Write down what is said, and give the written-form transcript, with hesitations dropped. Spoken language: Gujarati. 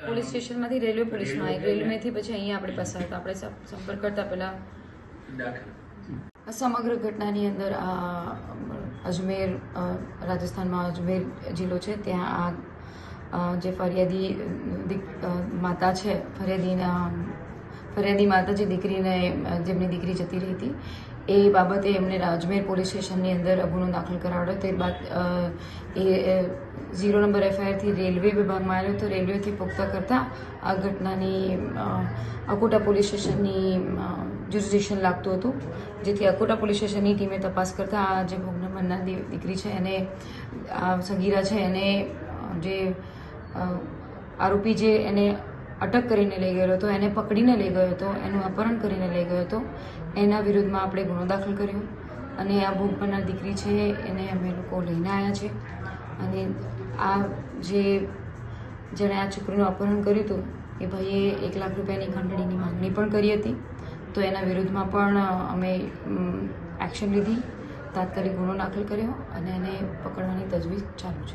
પોલીસ સ્ટેશનમાંથી રેલવે પોલીસમાં આવી, રેલવેથી પછી અહીંયા આપણે પસાર હતા. આપણે સંપર્ક કરતા પહેલા સમગ્ર ઘટનાની અંદર આ અજમેર, રાજસ્થાનમાં અજમેર જિલ્લો છે, ત્યાં આ જે ફરિયાદી માતા છે, ફરિયાદી માતા જે દીકરીને, જેમની દીકરી જતી રહી હતી, એ બાબતે એમણે અજમેર પોલીસ સ્ટેશનની અંદર ગુનો દાખલ કરાવ્યો. તે બાદ એ 0 નંબર FIR રેલવે વિભાગમાં આવ્યો તો રેલવેથી પુખ્તા કરતાં આ ઘટનાની અકોટા પોલીસ સ્ટેશનની જ્યુરિસ્ડિક્શન લાગતું હતું, જેથી અકોટા પોલીસ સ્ટેશનની ટીમે તપાસ કરતાં આ જે ભોગ બનનાર દીકરી છે, એને આ સગીરા છે, એને જે આરોપી જે એને અટક કરીને લઈ ગયો હતો, એને પકડીને લઈ ગયો હતો, એનું અપહરણ કરીને લઈ ગયો હતો, એના વિરુદ્ધમાં આપણે ગુનો દાખલ કર્યો. અને આ ભોગ બનનાર દીકરી છે એને અમે લોકો લઈને આવ્યા છે. અને આ જેણે આ છોકરીનું અપહરણ કર્યું હતું એ ભાઈએ 1 લાખ રૂપિયાની ખંડણીની માંગણી પણ કરી હતી. તો એના વિરુદ્ધમાં પણ અમે એક્શન લીધી, તાત્કાલિક ગુનો દાખલ કર્યો અને એને પકડવાની તજવીજ ચાલુ છે.